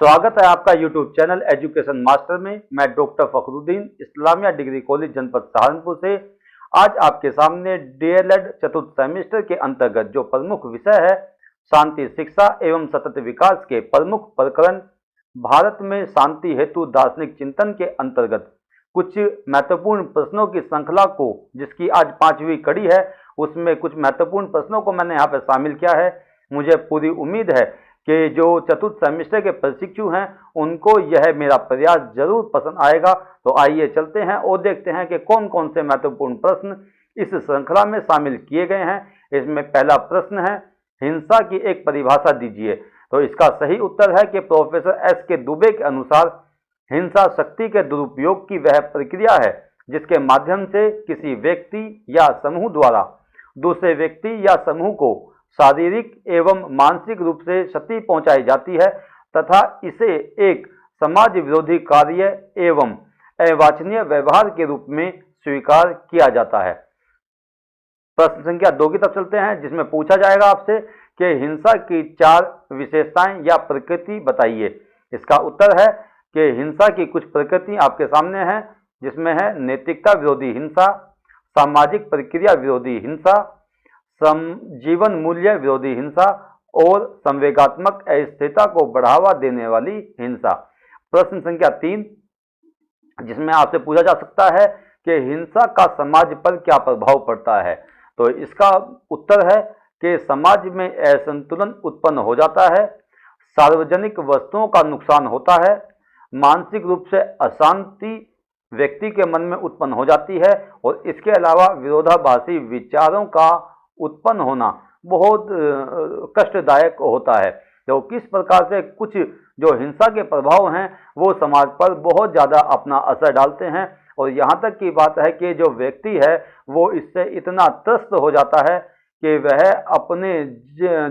स्वागत है आपका YouTube चैनल एजुकेशन मास्टर में। मैं doctor Fakhruddin, Islamia degree college जनपद सहारनपुर से आज आपके सामने डीएलएड चतुर्थ सेमेस्टर के अंतर्गत जो प्रमुख विषय है शांति शिक्षा एवं सतत विकास के प्रमुख प्रकरण भारत में शांति हेतु दार्शनिक चिंतन के अंतर्गत कुछ महत्वपूर्ण प्रश्नों की श्रृंखला को, जिसकी आज 5वीं कड़ी है, उसमें कुछ महत्वपूर्ण प्रश्नों को मैंने यहाँ पे शामिल किया है। मुझे पूरी उम्मीद है कि जो चतुर्थ सेमेस्टर के प्रशिक्षु हैं उनको यह मेरा प्रयास जरूर पसंद आएगा। तो आइए चलते हैं और देखते हैं कि कौन कौन से महत्वपूर्ण प्रश्न इस श्रृंखला में शामिल किए गए हैं। इसमें पहला प्रश्न है, हिंसा की एक परिभाषा दीजिए। तो इसका सही उत्तर है कि प्रोफेसर एस के दुबे के अनुसार हिंसा शक्ति के दुरुपयोग की वह प्रक्रिया है जिसके माध्यम से किसी व्यक्ति या समूह द्वारा दूसरे व्यक्ति या समूह को शारीरिक एवं मानसिक रूप से क्षति पहुंचाई जाती है तथा इसे एक समाज विरोधी कार्य एवं अवांछनीय व्यवहार के रूप में स्वीकार किया जाता है। प्रश्न संख्या 2 की तरफ चलते हैं, जिसमें पूछा जाएगा आपसे कि हिंसा की 4 विशेषताएं या प्रकृति बताइए। इसका उत्तर है कि हिंसा की कुछ प्रकृति आपके सामने है, जिसमें है नैतिकता विरोधी हिंसा, सामाजिक प्रक्रिया विरोधी हिंसा, जीवन मूल्य विरोधी हिंसा और संवेगात्मक अस्थिरता को बढ़ावा देने वाली हिंसा। प्रश्न संख्या 3, जिसमें आपसे पूछा जा सकता है कि हिंसा का समाज पर क्या प्रभाव पड़ता है। तो इसका उत्तर है कि समाज में असंतुलन उत्पन्न हो जाता है, सार्वजनिक वस्तुओं का नुकसान होता है, मानसिक रूप से अशांति व्यक्ति के मन में उत्पन्न हो जाती है और इसके अलावा विरोधाभासी विचारों का उत्पन्न होना बहुत कष्टदायक होता है। तो किस प्रकार से कुछ जो हिंसा के प्रभाव हैं वो समाज पर बहुत ज़्यादा अपना असर डालते हैं और यहाँ तक की बात है कि जो व्यक्ति है वो इससे इतना त्रस्त हो जाता है कि वह अपने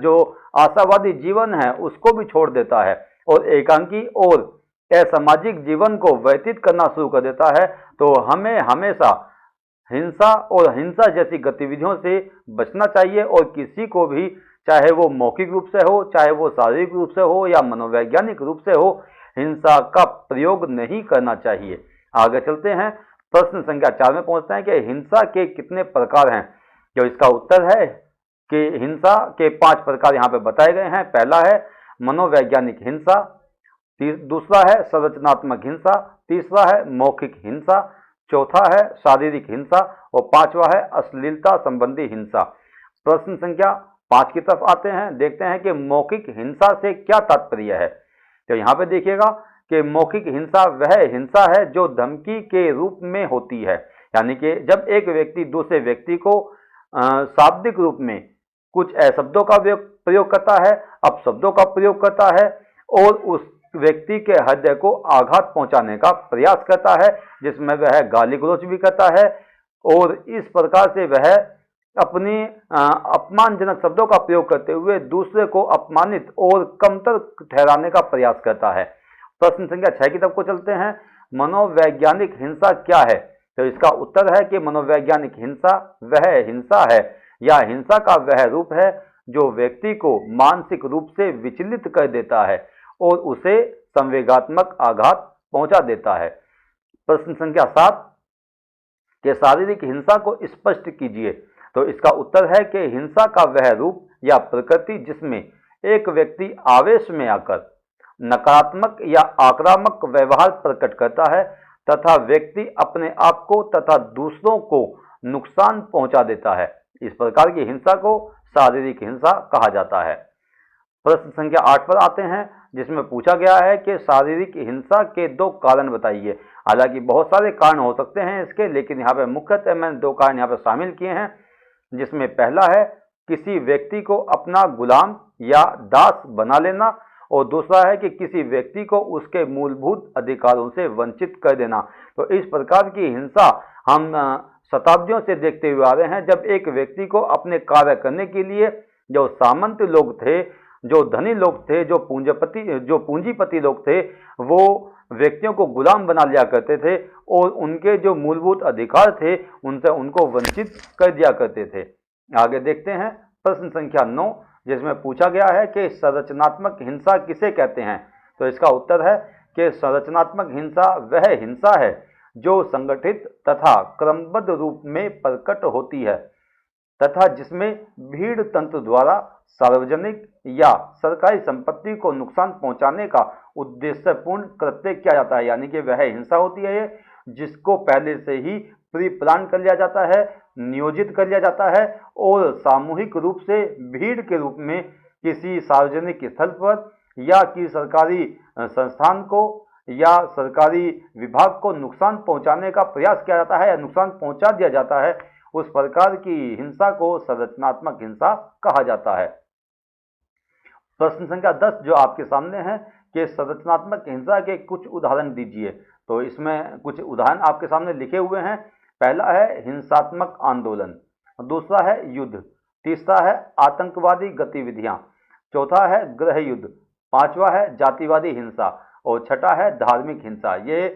जो आशावादी जीवन है उसको भी छोड़ देता है और एकांकी और असामाजिक जीवन को व्यतीत करना शुरू कर देता है। तो हमें हमेशा हिंसा और हिंसा जैसी गतिविधियों से बचना चाहिए और किसी को भी, चाहे वो मौखिक रूप से हो, चाहे वो शारीरिक रूप से हो या मनोवैज्ञानिक रूप से हो, हिंसा का प्रयोग नहीं करना चाहिए। आगे चलते हैं, प्रश्न संख्या 4 में पहुंचते हैं कि हिंसा के कितने प्रकार हैं। जो इसका उत्तर है कि हिंसा के 5 प्रकार यहाँ पे बताए गए हैं। पहला है मनोवैज्ञानिक हिंसा, दूसरा है संरचनात्मक हिंसा, तीसरा है मौखिक हिंसा, चौथा है शारीरिक हिंसा और 5वां है अश्लीलता संबंधी हिंसा। प्रश्न संख्या 5 की तरफ आते हैं, देखते हैं कि मौखिक हिंसा से क्या तात्पर्य है। तो यहाँ पे देखिएगा कि मौखिक हिंसा वह हिंसा है जो धमकी के रूप में होती है, यानी कि जब एक व्यक्ति दूसरे व्यक्ति को शाब्दिक रूप में कुछ शब्दों का प्रयोग करता है, अपशब्दों का प्रयोग करता है और उस व्यक्ति के हृदय को आघात पहुंचाने का प्रयास करता है, जिसमें वह गाली गलौज भी करता है और इस प्रकार से वह अपनी अपमानजनक शब्दों का प्रयोग करते हुए दूसरे को अपमानित और कमतर ठहराने का प्रयास करता है। प्रश्न संख्या 6 की तरफ को चलते हैं, मनोवैज्ञानिक हिंसा क्या है। तो इसका उत्तर है कि मनोवैज्ञानिक हिंसा वह हिंसा है या हिंसा का वह रूप है जो व्यक्ति को मानसिक रूप से विचलित कर देता है और उसे संवेगात्मक आघात पहुंचा देता है। प्रश्न संख्या 7 के शारीरिक हिंसा को स्पष्ट कीजिए। तो इसका उत्तर है कि हिंसा का वह रूप या प्रकृति जिसमें एक व्यक्ति आवेश में आकर नकारात्मक या आक्रामक व्यवहार प्रकट करता है तथा व्यक्ति अपने आप को तथा दूसरों को नुकसान पहुंचा देता है, इस प्रकार की हिंसा को शारीरिक हिंसा कहा जाता है। प्रश्न संख्या 8 पर आते हैं, जिसमें पूछा गया है कि शारीरिक हिंसा के 2 कारण बताइए। हालांकि बहुत सारे कारण हो सकते हैं इसके, लेकिन यहाँ पे मुख्यतः मैंने 2 कारण यहाँ पे शामिल किए हैं, जिसमें पहला है किसी व्यक्ति को अपना गुलाम या दास बना लेना और दूसरा है कि किसी व्यक्ति को उसके मूलभूत अधिकारों से वंचित कर देना। तो इस प्रकार की हिंसा हम शताब्दियों से देखते हुए आ रहे हैं। जब एक व्यक्ति को अपने कार्य करने के लिए जो सामंत लोग थे, जो धनी लोग थे, जो पूंजीपति लोग थे, वो व्यक्तियों को गुलाम बना लिया करते थे और उनके जो मूलभूत अधिकार थे उनसे उनको वंचित कर दिया करते थे। आगे देखते हैं, प्रश्न संख्या 9, जिसमें पूछा गया है कि संरचनात्मक हिंसा किसे कहते हैं। तो इसका उत्तर है कि संरचनात्मक हिंसा वह हिंसा है जो संगठित तथा क्रमबद्ध रूप में प्रकट होती है तथा जिसमें भीड़ तंत्र द्वारा सार्वजनिक या सरकारी संपत्ति को नुकसान पहुंचाने का उद्देश्यपूर्ण कृत्य किया जाता है। यानी कि वह हिंसा होती है जिसको पहले से ही प्री प्लान कर लिया जाता है, नियोजित कर लिया जाता है और सामूहिक रूप से भीड़ के रूप में किसी सार्वजनिक स्थल पर या किसी सरकारी संस्थान को या सरकारी विभाग को नुकसान पहुंचाने का प्रयास किया जाता है या नुकसान पहुंचा दिया जाता है, उस प्रकार की हिंसा को संरचनात्मक हिंसा कहा जाता है। प्रश्न संख्या 10 जो आपके सामने है कि संरचनात्मक हिंसा के कुछ उदाहरण दीजिए। तो इसमें कुछ उदाहरण आपके सामने लिखे हुए हैं। पहला है हिंसात्मक आंदोलन, दूसरा है युद्ध, तीसरा है आतंकवादी गतिविधियां, चौथा है गृह युद्ध, पांचवा है जातिवादी हिंसा और छठा है धार्मिक हिंसा। ये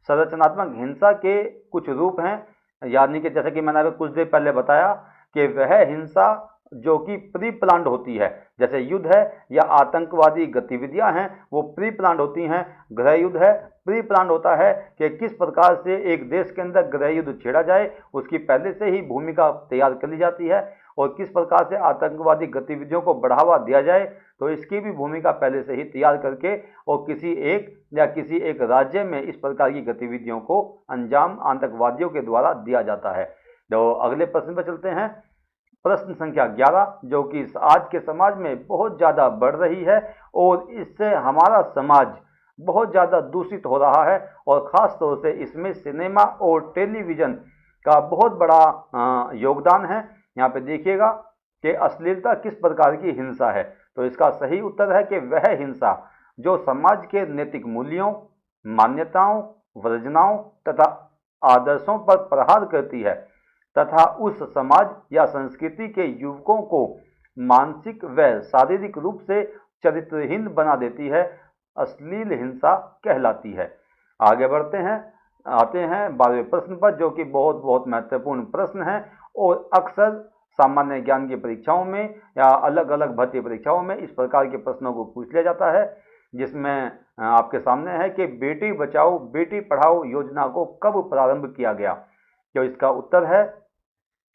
संरचनात्मक हिंसा के कुछ रूप हैं। यानी कि जैसे कि मैंने अभी कुछ देर पहले बताया कि वह हिंसा जो कि प्री प्लान्ड होती है, जैसे युद्ध है या आतंकवादी गतिविधियां हैं वो प्री प्लान्ड होती हैं। गृह युद्ध है, प्री प्लान्ड होता है कि किस प्रकार से एक देश के अंदर गृह युद्ध छेड़ा जाए, उसकी पहले से ही भूमिका तैयार कर ली जाती है और किस प्रकार से आतंकवादी गतिविधियों को बढ़ावा दिया जाए तो इसकी भी भूमिका पहले से ही तैयार करके और किसी एक राज्य में इस प्रकार की गतिविधियों को अंजाम आतंकवादियों के द्वारा दिया जाता है। तो अगले प्रश्न पर चलते हैं। प्रश्न संख्या 11 जो कि आज के समाज में बहुत ज़्यादा बढ़ रही है और इससे हमारा समाज बहुत ज़्यादा दूषित हो रहा है और ख़ास तौर से इसमें सिनेमा और टेलीविज़न का बहुत बड़ा योगदान है। यहाँ पे देखिएगा कि अश्लीलता किस प्रकार की हिंसा है। तो इसका सही उत्तर है कि वह हिंसा जो समाज के नैतिक मूल्यों, मान्यताओं, वर्जनाओं तथा आदर्शों पर प्रहार करती है तथा उस समाज या संस्कृति के युवकों को मानसिक व शारीरिक रूप से चरित्रहीन बना देती है, अश्लील हिंसा कहलाती है। आगे बढ़ते हैं, आते हैं 12वें प्रश्न पर जो कि बहुत महत्वपूर्ण प्रश्न है और अक्सर सामान्य ज्ञान की परीक्षाओं में या अलग अलग भर्ती परीक्षाओं में इस प्रकार के प्रश्नों को पूछ लिया जाता है, जिसमें आपके सामने है कि बेटी बचाओ बेटी पढ़ाओ योजना को कब प्रारंभ किया गया। तो इसका उत्तर है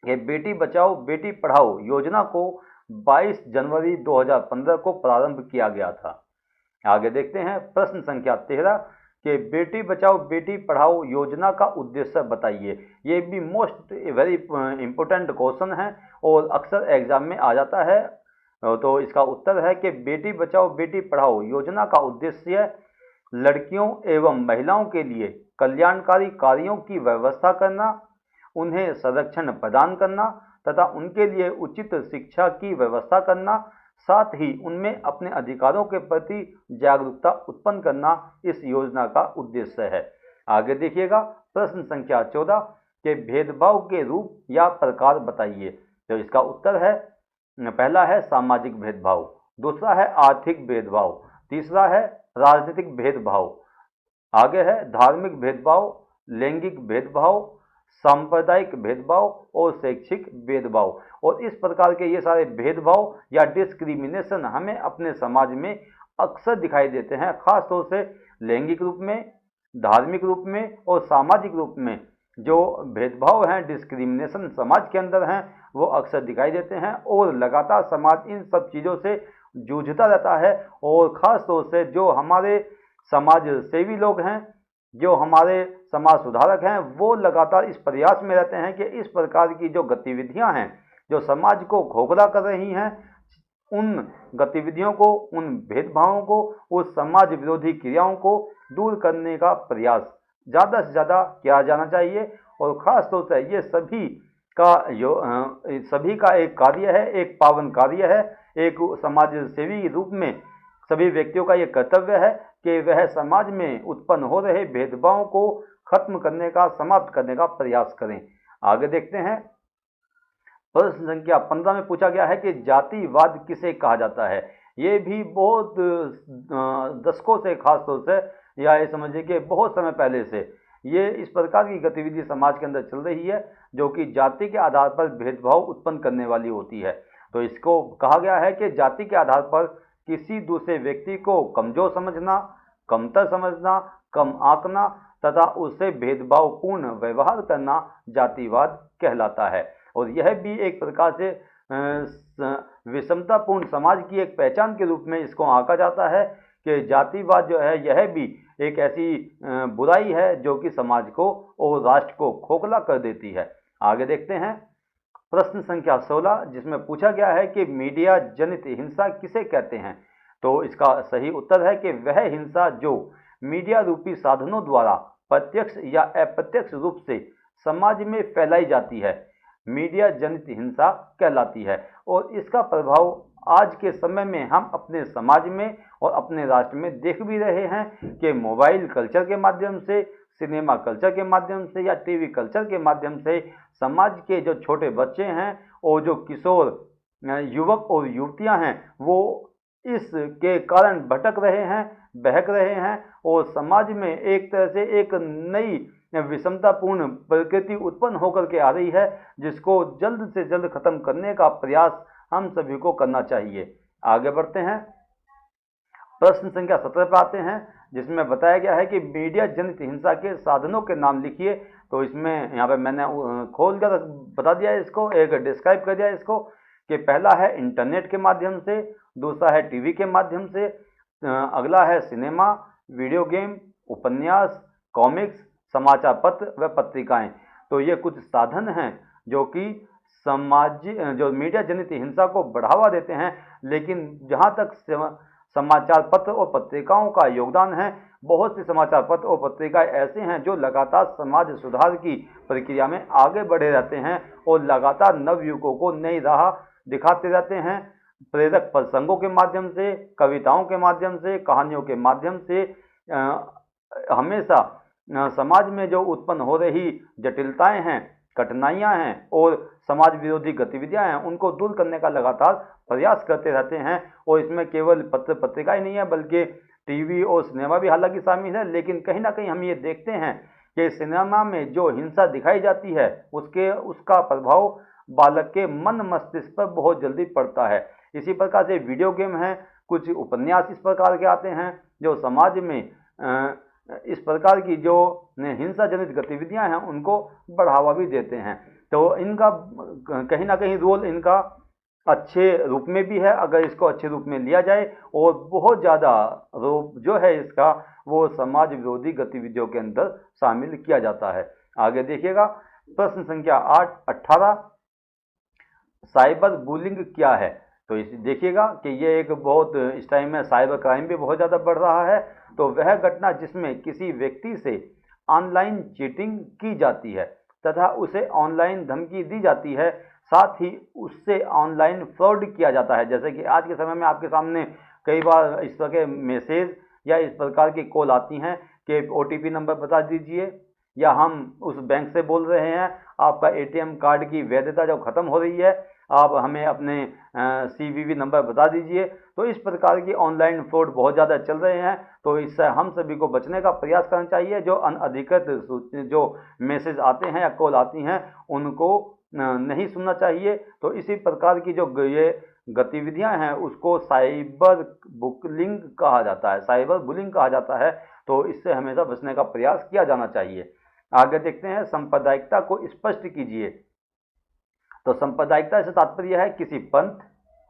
कि बेटी बचाओ बेटी पढ़ाओ योजना को 22 जनवरी 2015 को प्रारंभ किया गया था। आगे देखते हैं प्रश्न संख्या 13 कि बेटी बचाओ बेटी पढ़ाओ योजना का उद्देश्य बताइए। ये भी मोस्ट वेरी इंपॉर्टेंट क्वेश्चन है और अक्सर एग्जाम में आ जाता है। तो इसका उत्तर है कि बेटी बचाओ बेटी पढ़ाओ योजना का उद्देश्य लड़कियों एवं महिलाओं के लिए कल्याणकारी कार्यों की व्यवस्था करना, उन्हें संरक्षण प्रदान करना तथा उनके लिए उचित शिक्षा की व्यवस्था करना, साथ ही उनमें अपने अधिकारों के प्रति जागरूकता उत्पन्न करना इस योजना का उद्देश्य है। आगे देखिएगा प्रश्न संख्या 14 के भेदभाव के रूप या प्रकार बताइए। तो इसका उत्तर है पहला है सामाजिक भेदभाव, दूसरा है आर्थिक भेदभाव, तीसरा है राजनीतिक भेदभाव, आगे है धार्मिक भेदभाव, लैंगिक भेदभाव, सांप्रदायिक भेदभाव और शैक्षिक भेदभाव। और इस प्रकार के ये सारे भेदभाव या डिस्क्रिमिनेशन हमें अपने समाज में अक्सर दिखाई देते हैं, खास तौर से लैंगिक रूप में, धार्मिक रूप में और सामाजिक रूप में। जो भेदभाव हैं, डिस्क्रिमिनेशन समाज के अंदर हैं, वो अक्सर दिखाई देते हैं और लगातार समाज इन सब चीज़ों से जूझता रहता है। और ख़ास तौर से जो हमारे समाज सेवी लोग हैं, जो हमारे समाज सुधारक हैं, वो लगातार इस प्रयास में रहते हैं कि इस प्रकार की जो गतिविधियां हैं जो समाज को खोखला कर रही हैं, उन गतिविधियों को, उन भेदभावों को, उस समाज विरोधी क्रियाओं को दूर करने का प्रयास ज़्यादा से ज़्यादा किया जाना चाहिए। और ख़ास तौर से ये सभी का एक कार्य है, एक पावन कार्य है। एक समाज सेवी रूप में सभी व्यक्तियों का ये कर्तव्य है कि वह समाज में उत्पन्न हो रहे भेदभावों को खत्म करने का, समाप्त करने का प्रयास करें। आगे देखते हैं प्रश्न संख्या 15 में पूछा गया है कि जातिवाद किसे कहा जाता है। ये भी बहुत दशकों से, खास तौर से या ये समझिए कि बहुत समय पहले से ये इस प्रकार की गतिविधि समाज के अंदर चल रही है जो कि जाति के आधार पर भेदभाव उत्पन्न करने वाली होती है। तो इसको कहा गया है कि जाति के आधार पर किसी दूसरे व्यक्ति को कमजोर समझना, कमतर समझना, कम आंकना तथा उससे भेदभावपूर्ण व्यवहार करना जातिवाद कहलाता है। और यह भी एक प्रकार से विषमतापूर्ण समाज की एक पहचान के रूप में इसको आंका जाता है कि जातिवाद जो है यह भी एक ऐसी बुराई है जो कि समाज को और राष्ट्र को खोखला कर देती है। आगे देखते हैं प्रश्न संख्या 16, जिसमें पूछा गया है कि मीडिया जनित हिंसा किसे कहते हैं। तो इसका सही उत्तर है कि वह हिंसा जो मीडिया रूपी साधनों द्वारा प्रत्यक्ष या अप्रत्यक्ष रूप से समाज में फैलाई जाती है, मीडिया जनित हिंसा कहलाती है। और इसका प्रभाव आज के समय में हम अपने समाज में और अपने राष्ट्र में देख भी रहे हैं कि मोबाइल कल्चर के माध्यम से, सिनेमा कल्चर के माध्यम से या टीवी कल्चर के माध्यम से समाज के जो छोटे बच्चे हैं और जो किशोर युवक और युवतियां हैं वो इसके कारण भटक रहे हैं, बहक रहे हैं और समाज में एक तरह से एक नई विषमतापूर्ण प्रकृति उत्पन्न होकर के आ रही है, जिसको जल्द से जल्द खत्म करने का प्रयास हम सभी को करना चाहिए। आगे बढ़ते हैं, प्रश्न संख्या 17 पर आते हैं, जिसमें बताया गया है कि मीडिया जनित हिंसा के साधनों के नाम लिखिए। तो इसमें यहाँ पे मैंने खोल कर बता दिया है इसको, एक डिस्क्राइब कर दिया है इसको कि पहला है इंटरनेट के माध्यम से, दूसरा है टीवी के माध्यम से, अगला है सिनेमा, वीडियो गेम, उपन्यास, कॉमिक्स, समाचार पत्र व पत्रिकाएं। तो ये कुछ साधन हैं जो कि जो मीडिया जनित हिंसा को बढ़ावा देते हैं। लेकिन जहाँ तक समाचार पत्र और पत्रिकाओं का योगदान है, बहुत से समाचार पत्र और पत्रिकाएं ऐसे हैं जो लगातार समाज सुधार की प्रक्रिया में आगे बढ़े रहते हैं और लगातार नवयुवकों को नई राह दिखाते रहते हैं। प्रेरक प्रसंगों के माध्यम से, कविताओं के माध्यम से, कहानियों के माध्यम से हमेशा समाज में जो उत्पन्न हो रही जटिलताएं हैं, कठिनाइयां हैं और समाज विरोधी गतिविधियां हैं, उनको दूर करने का लगातार प्रयास करते रहते हैं। और इसमें केवल पत्र पत्रिका ही नहीं है बल्कि टीवी और सिनेमा भी हालांकि शामिल है। लेकिन कहीं ना कहीं हम ये देखते हैं कि सिनेमा में जो हिंसा दिखाई जाती है उसका प्रभाव बालक के मन मस्तिष्क पर बहुत जल्दी पड़ता है। इसी प्रकार से वीडियो गेम है, कुछ उपन्यास इस प्रकार के आते हैं जो समाज में इस प्रकार की जो हिंसा जनित गतिविधियां हैं उनको बढ़ावा भी देते हैं। तो इनका कहीं ना कहीं रोल इनका अच्छे रूप में भी है, अगर इसको अच्छे रूप में लिया जाए, और बहुत ज़्यादा रूप जो है इसका वो समाज विरोधी गतिविधियों के अंदर शामिल किया जाता है। आगे देखिएगा प्रश्न संख्या 18, साइबर बुलिंग क्या है। तो इस देखिएगा कि ये एक बहुत इस टाइम में साइबर क्राइम भी बहुत ज़्यादा बढ़ रहा है। तो वह घटना जिसमें किसी व्यक्ति से ऑनलाइन चीटिंग की जाती है तथा उसे ऑनलाइन धमकी दी जाती है, साथ ही उससे ऑनलाइन फ्रॉड किया जाता है। जैसे कि आज के समय में आपके सामने कई बार इस तरह के मैसेज या इस प्रकार की कॉल आती हैं कि OTP नंबर बता दीजिए, या हम उस बैंक से बोल रहे हैं आपका ATM कार्ड की वैधता जब खत्म हो रही है, आप हमें अपने CVV नंबर बता दीजिए। तो इस प्रकार की ऑनलाइन फ्रॉड बहुत ज़्यादा चल रहे हैं। तो इससे हम सभी को बचने का प्रयास करना चाहिए। जो अनधिकृत जो मैसेज आते हैं या कॉल आती हैं उनको नहीं सुनना चाहिए। तो इसी प्रकार की जो ये गतिविधियां हैं उसको साइबर बुलिंग कहा जाता है, साइबर बुलिंग कहा जाता है। तो इससे हमेशा बचने का प्रयास किया जाना चाहिए। आगे देखते हैं, सांप्रदायिकता को स्पष्ट कीजिए। तो सांप्रदायिकता से तात्पर्य है किसी पंथ,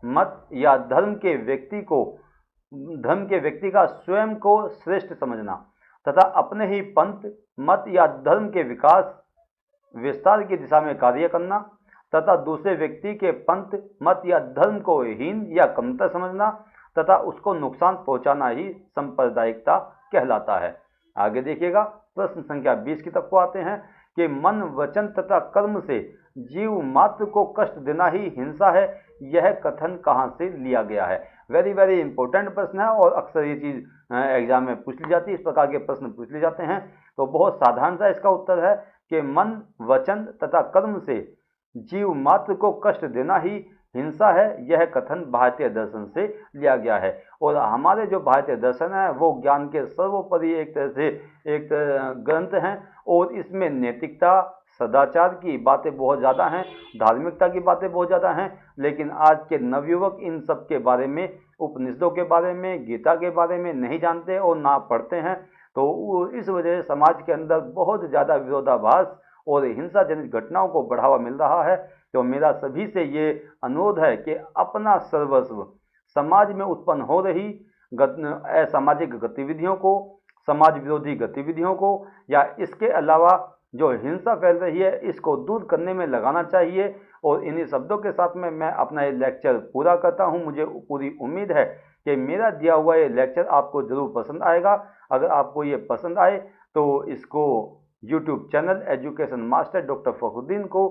मत या धर्म के व्यक्ति का स्वयं को श्रेष्ठ समझना तथा अपने ही पंथ, मत या धर्म के विकास विस्तार की दिशा में कार्य करना तथा दूसरे व्यक्ति के पंथ, मत या धर्म को हीन या कमतर समझना तथा उसको नुकसान पहुंचाना ही सांप्रदायिकता कहलाता है। आगे देखिएगा प्रश्न संख्या 20 की तरफ को आते हैं कि मन, वचन तथा कर्म से जीव मात्र को कष्ट देना ही हिंसा है, यह कथन कहाँ से लिया गया है। वेरी वेरी इंपॉर्टेंट प्रश्न है और अक्सर ये चीज एग्जाम में पूछ ली जाती है, इस प्रकार के प्रश्न पूछ लिए जाते हैं। तो बहुत साधारण सा इसका उत्तर है कि मन, वचन तथा कर्म से जीव मात्र को कष्ट देना ही हिंसा है, यह कथन भारतीय दर्शन से लिया गया है। और हमारे जो भारतीय दर्शन है वो ज्ञान के सर्वोपरि एक तरह से एक ग्रंथ हैं और इसमें नैतिकता, सदाचार की बातें बहुत ज़्यादा हैं, धार्मिकता की बातें बहुत ज़्यादा हैं, लेकिन आज के नवयुवक इन सब के बारे में, उपनिषदों के बारे में, गीता के बारे में नहीं जानते और ना पढ़ते हैं। तो इस वजह से समाज के अंदर बहुत ज़्यादा विरोधाभास और हिंसाजनित घटनाओं को बढ़ावा मिल रहा है। तो मेरा सभी से ये अनुरोध है कि अपना सर्वस्व समाज में उत्पन्न हो रही असामाजिक गतिविधियों को, समाज विरोधी गतिविधियों को, या इसके अलावा जो हिंसा फैल रही है, इसको दूर करने में लगाना चाहिए। और इन्हीं शब्दों के साथ में मैं अपना ये लेक्चर पूरा करता हूँ। मुझे पूरी उम्मीद है कि मेरा दिया हुआ ये लेक्चर आपको ज़रूर पसंद आएगा। अगर आपको ये पसंद आए तो इसको YouTube channel education master doctor Fakhruddin को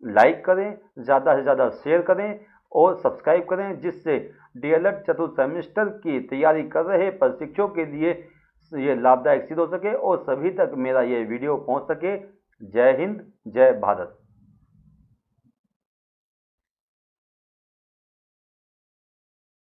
लाइक करें, ज़्यादा से ज़्यादा शेयर करें और सब्सक्राइब करें, जिससे डीएलएड चतुर्थ सेमेस्टर की तैयारी कर रहे प्रशिक्षुओं के लिए ये लाभदायक सिद्ध हो सके और सभी तक मेरा ये वीडियो पहुंच सके। जय हिंद, जय भारत।